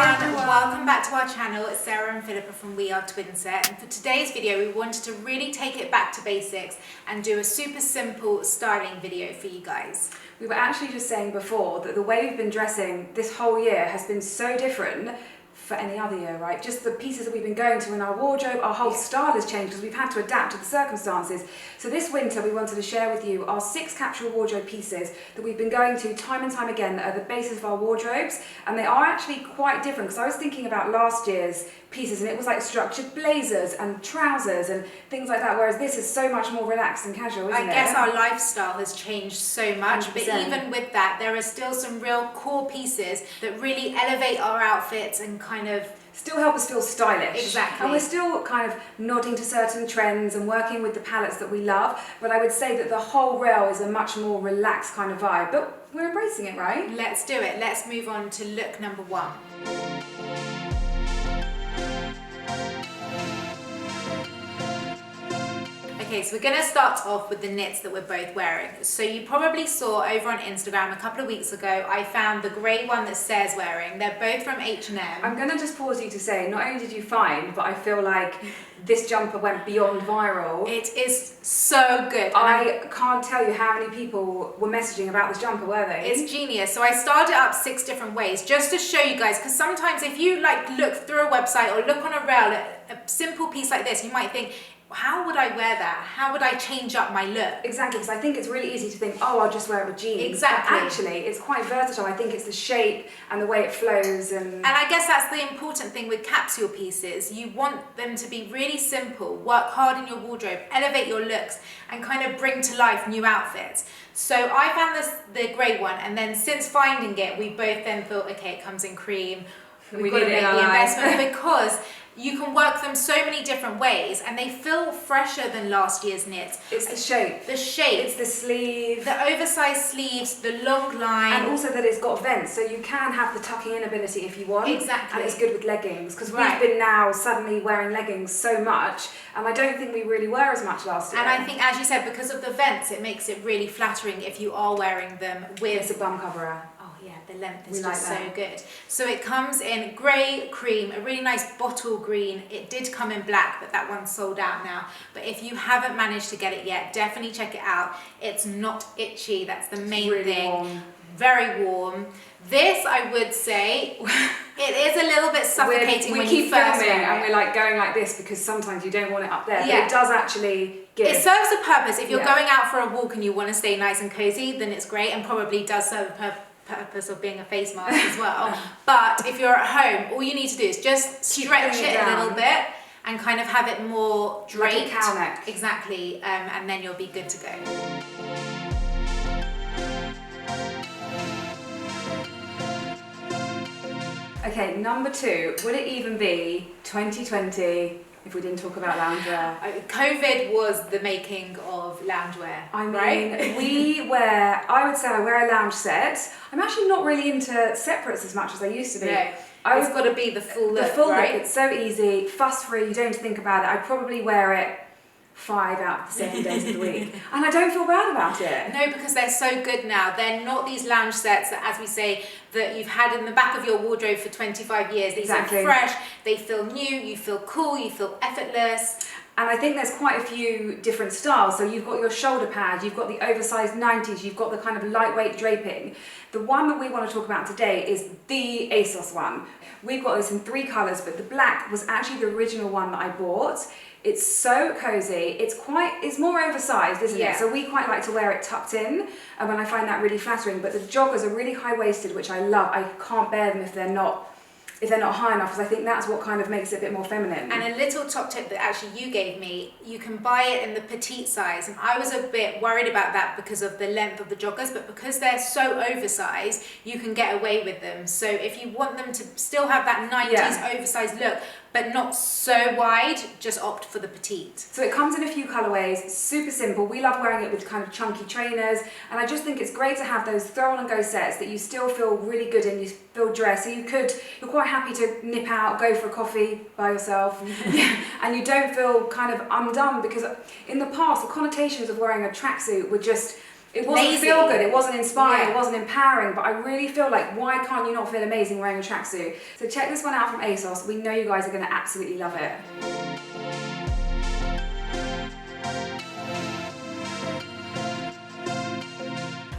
everyone, welcome back to our channel. It's Sarah and Philippa from We Are Twinset, and for today's video we wanted to really take it back to basics and do a super simple styling video for you guys. We were actually just saying before that the way we've been dressing this whole year has been so different for any other year, right? Just the pieces that we've been going to in our wardrobe, our whole style has changed because we've had to adapt to the circumstances. So this winter we wanted to share with you our 6 capsule wardrobe pieces that we've been going to time and time again that are the basis of our wardrobes, and they are actually quite different because I was thinking about last year's pieces and it was like structured blazers and trousers and things like that, whereas this is so much more relaxed and casual, isn't it? I guess our lifestyle has changed so much, 100%. But even with that there are still some real core pieces that really elevate our outfits and kind of still help us feel stylish. Exactly. And we're still kind of nodding to certain trends and working with the palettes that we love, but I would say that the whole rail is a much more relaxed kind of vibe, but we're embracing it, right? Let's do it. Let's move on to look number 1. Okay, so we're going to start off with the knits that we're both wearing. So you probably saw over on Instagram a couple of weeks ago, I found the grey one that Sarah's wearing. They're both from H&M. I'm going to just pause you to say, not only did you find, but I feel like this jumper went beyond viral. It is so good. I can't tell you how many people were messaging about this jumper, were they? It's genius. So I started it up 6 different ways just to show you guys, because sometimes if you like look through a website or look on a rail at a simple piece like this, you might think, how would I wear that? How would I change up my look? Exactly, because I think it's really easy to think, oh, I'll just wear it with jeans. Exactly. But actually, it's quite versatile. I think it's the shape and the way it flows. And I guess that's the important thing with capsule pieces. You want them to be really simple, work hard in your wardrobe, elevate your looks, and kind of bring to life new outfits. So I found the grey one, and then since finding it, we both then thought, okay, it comes in cream. We've got to make the investment because you can work them so many different ways and they feel fresher than last year's knits. It's the shape. The shape. It's the sleeve. The oversized sleeves, the long line. And also that it's got vents, so you can have the tucking in ability if you want. Exactly. And it's good with leggings, because we've been now suddenly wearing leggings so much, and I don't think we really were as much last year. And I think, as you said, because of the vents, it makes it really flattering if you are wearing them with... It's a bum coverer. Yeah, the length is just so good. So it comes in grey, cream, a really nice bottle green. It did come in black, but that one's sold out now. But if you haven't managed to get it yet, definitely check it out. It's not itchy, that's the main thing. Warm. Very warm. This, I would say, it is a little bit suffocating when you first wear it. We keep filming and we're like going like this because sometimes you don't want it up there, but it does actually give. It serves a purpose. If you're going out for a walk and you want to stay nice and cozy, then it's great, and probably does serve a purpose of being a face mask as well. But if you're at home, all you need to do is just stretch it a little bit and kind of have it more draped. Like a cow neck. Exactly, and then you'll be good to go. Okay, number 2, would it even be 2020 if we didn't talk about loungewear? COVID was the making of loungewear. I mean, I would say I wear a lounge set. I'm actually not really into separates as much as I used to be. No, it's got to be the full look, look, it's so easy, fuss-free, you don't have to think about it. I probably wear it 5 out of the 7 days of the week. And I don't feel bad about it. No, because they're so good now. They're not these lounge sets that, as we say, that you've had in the back of your wardrobe for 25 years. These are fresh, they feel new, you feel cool, you feel effortless. And I think there's quite a few different styles. So you've got your shoulder pad, you've got the oversized 90s, you've got the kind of lightweight draping. The one that we want to talk about today is the ASOS one. We've got this in 3 colours, but the black was actually the original one that I bought. It's so cozy, it's more oversized, isn't it? So we quite like to wear it tucked in, and I find that really flattering, but the joggers are really high-waisted, which I love. I can't bear them if they're not high enough, because I think that's what kind of makes it a bit more feminine. And a little top tip that actually you gave me, you can buy it in the petite size, and I was a bit worried about that because of the length of the joggers, but because they're so oversized, you can get away with them. So if you want them to still have that 90s oversized look, but not so wide, just opt for the petite. So it comes in a few colorways, super simple. We love wearing it with kind of chunky trainers, and I just think it's great to have those throw on and go sets that you still feel really good in, you feel dressed. So you're quite happy to nip out, go for a coffee by yourself, and you don't feel kind of undone, because in the past, the connotations of wearing a tracksuit were just It wasn't lazy. feel good, it wasn't inspiring, Yeah. it wasn't empowering, but I really feel like, why can't you not feel amazing wearing a tracksuit? So check this one out from ASOS. We know you guys are going to absolutely love it.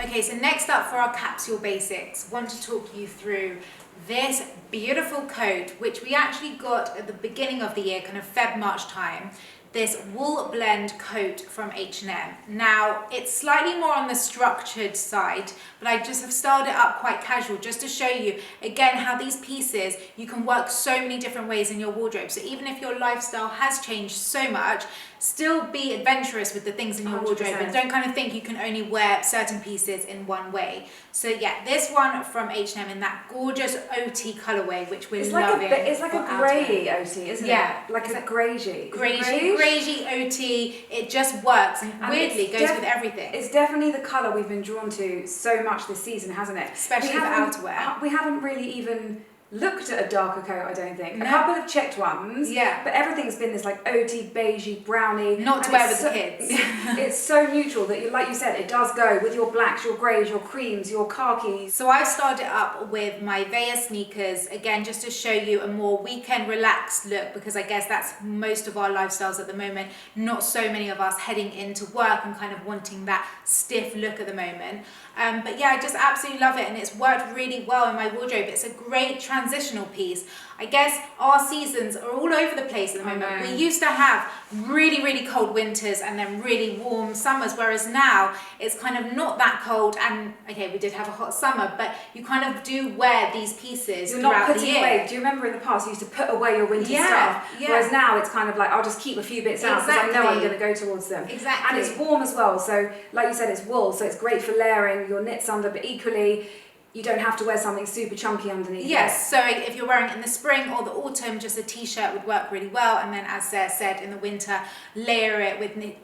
Okay, so next up for our capsule basics, want to talk you through this beautiful coat, which we actually got at the beginning of the year, kind of Feb, March time. This wool blend coat from H&M. Now, it's slightly more on the structured side, but I just have styled it up quite casual just to show you, again, how these pieces, you can work so many different ways in your wardrobe. So even if your lifestyle has changed so much, still be adventurous with the things in your 100%. wardrobe and don't kind of think you can only wear certain pieces in one way. So yeah, this one from H&M in that gorgeous OT colorway, which we're loving. It's like a for grey outerwear. OT, isn't Yeah, it? Like it's a like greigey. Greigey OT, it just works and weirdly goes with everything. It's definitely the colour we've been drawn to so much this season, hasn't it? Especially for outerwear. We haven't really even looked at a darker coat, I don't think. No. A couple of checked ones, Yeah. but everything's been this like OT, beigey, brownie. Not to and wear it's with the kids. It's so neutral that, like you said, it does go with your blacks, your greys, your creams, your khakis. So I've started it up with my Veya sneakers, again, just to show you a more weekend relaxed look, because I guess that's most of our lifestyles at the moment. Not so many of us heading into work and kind of wanting that stiff look at the moment. But yeah, I just absolutely love it, and it's worked really well in my wardrobe. It's a great transitional piece. I guess our seasons are all over the place at the moment. We used to have really, really cold winters and then really warm summers, whereas now it's kind of not that cold. And okay, we did have a hot summer, but you kind of do wear these pieces You're throughout not the putting year. away. Do you remember in the past you used to put away your winter Yeah, stuff? yeah. Whereas now it's kind of like, I'll just keep a few bits out because I know I'm going to go towards them. Exactly. And it's warm as well. So like you said, it's wool, so it's great for layering your knits under, but equally you don't have to wear something super chunky underneath. Yes, so if you're wearing it in the spring or the autumn, just a t-shirt would work really well. And then, as Sarah said, in the winter, layer it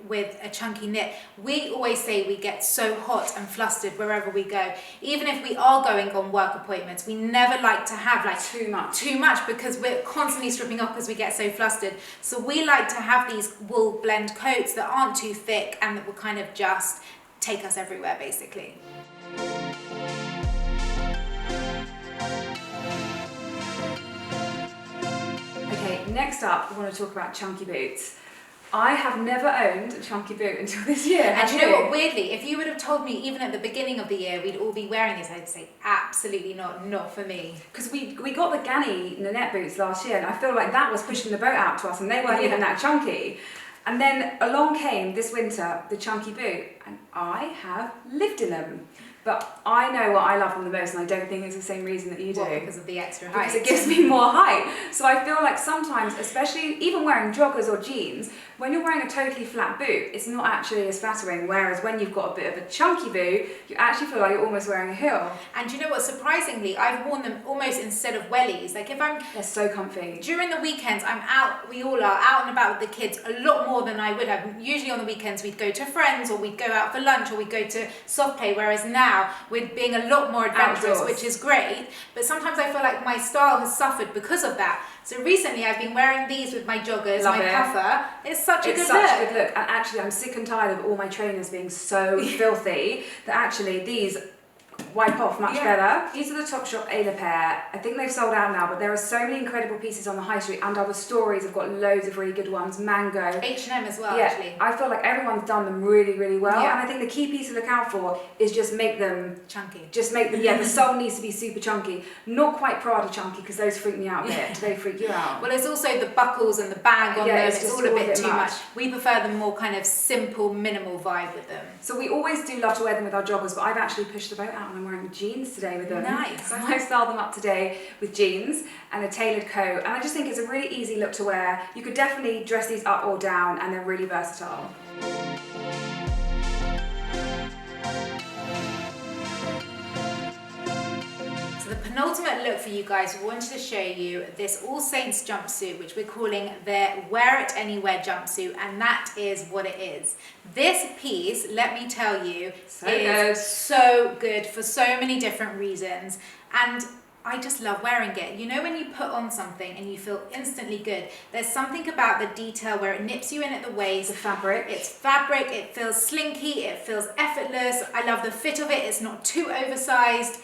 with a chunky knit. We always say we get so hot and flustered wherever we go. Even if we are going on work appointments, we never like to have like Too much because we're constantly stripping off because we get so flustered. So we like to have these wool blend coats that aren't too thick and that will kind of just take us everywhere, basically. Okay, next up, we want to talk about chunky boots. I have never owned a chunky boot until this year. And you know what, weirdly, if you would have told me even at the beginning of the year we'd all be wearing this, I'd say absolutely not for me. Because we got the Ganni Nanette boots last year, and I feel like that was pushing the boat out to us, and they weren't even that chunky. And then along came this winter the chunky boot, and I have lived in them. But I know what I love them the most, and I don't think it's the same reason that you do. What, because of the extra height? Because it gives me more height. So I feel like sometimes, especially even wearing joggers or jeans, when you're wearing a totally flat boot, it's not actually as flattering. Whereas when you've got a bit of a chunky boot, you actually feel like you're almost wearing a heel. And you know what, surprisingly, I've worn them almost instead of wellies. Like if I'm... They're so comfy. During the weekends, I'm out, we all are, out and about with the kids a lot more than I would have. Usually on the weekends, we'd go to friends, or we'd go out for lunch, or we'd go to soft play, whereas now we're being a lot more adventurous, Outdoors. which is great. But sometimes I feel like my style has suffered because of that. So recently I've been wearing these with my joggers, Love my it. puffer. It's such a good look. And actually, I'm sick and tired of all my trainers being so filthy that actually these wipe off much better. These are the Topshop Ayla pair. I think they've sold out now, but there are so many incredible pieces on the high street, and other stories have got loads of really good ones. Mango. H&M as well, Yeah, actually. I feel like everyone's done them really, really well. Yeah. And I think the key piece to look out for is just make them Chunky. the sole needs to be super chunky. Not quite Prada chunky, because those freak me out a bit. Do they freak you out? Well, it's also the buckles and the bag on them. it's It's just all a bit too much. much. We prefer the more kind of simple, minimal vibe with them. So we always do love to wear them with our joggers, but I've actually pushed the boat out and I'm wearing jeans today with them. Nice. So I styled them up today with jeans and a tailored coat, and I just think it's a really easy look to wear. You could definitely dress these up or down, and they're really versatile. So the penultimate look for you guys, we wanted to show you this All Saints jumpsuit, which we're calling the Wear It Anywhere jumpsuit, and that is what it is. This piece, let me tell you, is so good for so many different reasons. And I just love wearing it. You know when you put on something and you feel instantly good, there's something about the detail where it nips you in at the waist. The fabric. It's fabric, it feels slinky, it feels effortless. I love the fit of it, it's not too oversized.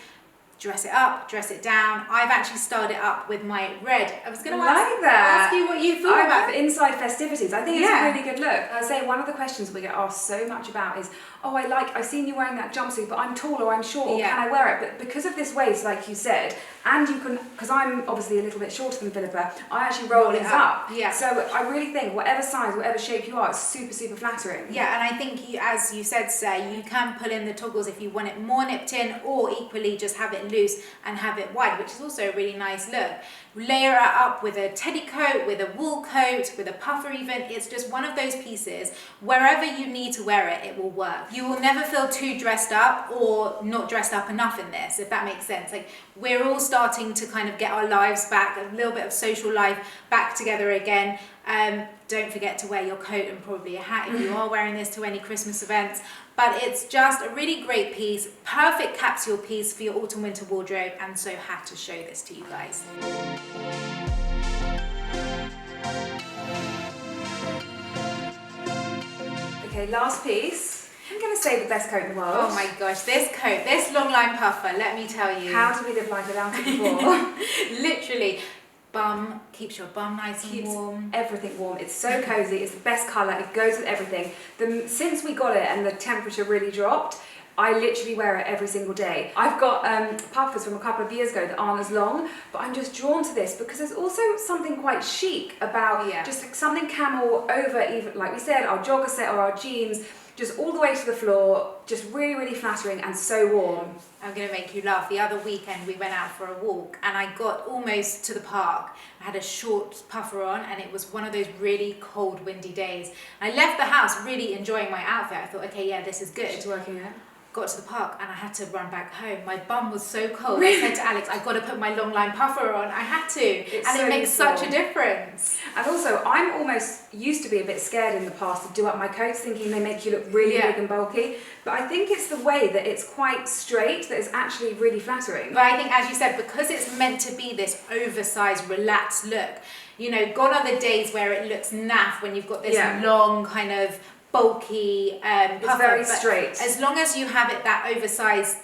Dress it up, dress it down. I've actually styled it up with my red. I was going to ask you what you thought about it. Inside festivities. I think it's a really good look. I say one of the questions we get asked so much about is, oh, I've seen you wearing that jumpsuit, but I'm tall or I'm short, or can I wear it? But because of this waist, like you said, and you can, because I'm obviously a little bit shorter than Philippa, I actually roll it up. Yeah. So I really think whatever size, whatever shape you are, it's super, super flattering. Yeah, and I think as you said, Sarah, you can pull in the toggles if you want it more nipped in, or equally just have it loose and have it wide, which is also a really nice look. Layer it up with a teddy coat, with a wool coat, with a puffer even. It's just one of those pieces, wherever you need to wear it, it will work. You will never feel too dressed up or not dressed up enough in this, if that makes sense. Like, we're all starting to kind of get our lives back, a little bit of social life back together again. Don't forget to wear your coat and probably a hat if you are wearing this to any Christmas events. But it's just a really great piece, perfect capsule piece for your autumn winter wardrobe, and so had to show this to you guys. Okay, last piece. I'm going to say the best coat in the world. Oh my gosh, this coat, this long line puffer, let me tell you. How do we live life without it before? Literally. Bum, keeps your bum nice and warm. Everything warm. It's so cozy. It's the best colour. It goes with everything. Since we got it and the temperature really dropped, I literally wear it every single day. I've got puffers from a couple of years ago that aren't as long, but I'm just drawn to this because there's also something quite chic about just like something camel over, even like we said, our jogger set or our jeans, just all the way to the floor, just really, really flattering and so warm. I'm going to make you laugh. The other weekend we went out for a walk and I got almost to the park. I had a short puffer on and it was one of those really cold, windy days. I left the house really enjoying my outfit. I thought, okay, yeah, this is good. It's working out. Got to the park and I had to run back home. My bum was so cold. I said to Alex, I've got to put my long line puffer on. I had to. And it makes such a difference. And also, I'm almost used to be a bit scared in the past to do up my coats, thinking they make you look really big and bulky. But I think it's the way that it's quite straight that is actually really flattering. But I think, as you said, because it's meant to be this oversized, relaxed look, you know, gone are the days where it looks naff when you've got this long kind of bulky puffer. It's very straight. As long as you have it that oversized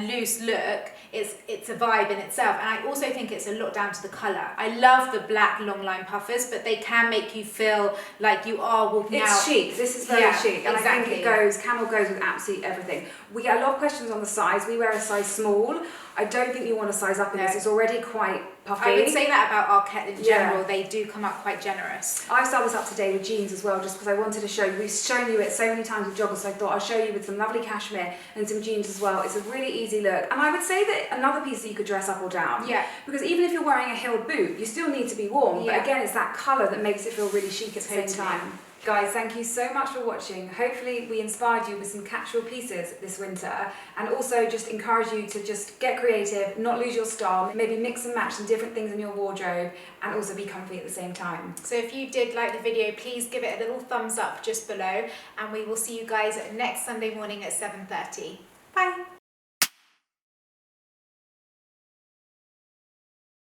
loose look, it's a vibe in itself. And I also think it's a lot down to the colour. I love the black long line puffers, but they can make you feel like you are walking out. It's chic. This is very chic. And exactly. I think it goes, camel goes with absolutely everything. We get a lot of questions on the size. We wear a size small. I don't think you want to size up in this. It's already quite puffy. I would say that about Arquette in general. They do come up quite generous. I've styled this up today with jeans as well, just because I wanted to show you. We've shown you it so many times with joggers, so I thought I'll show you with some lovely cashmere and some jeans as well. It's a really easy look. And I would say that another piece that you could dress up or down. Yeah. Because even if you're wearing a heeled boot, you still need to be warm. But again, it's that colour that makes it feel really chic at the same time. Guys, thank you so much for watching. Hopefully we inspired you with some capsule pieces this winter, and also just encourage you to just get creative, not lose your style, maybe mix and match some different things in your wardrobe, and also be comfy at the same time. So if you did like the video, please give it a little thumbs up just below, and we will see you guys next Sunday morning at 7:30. Bye.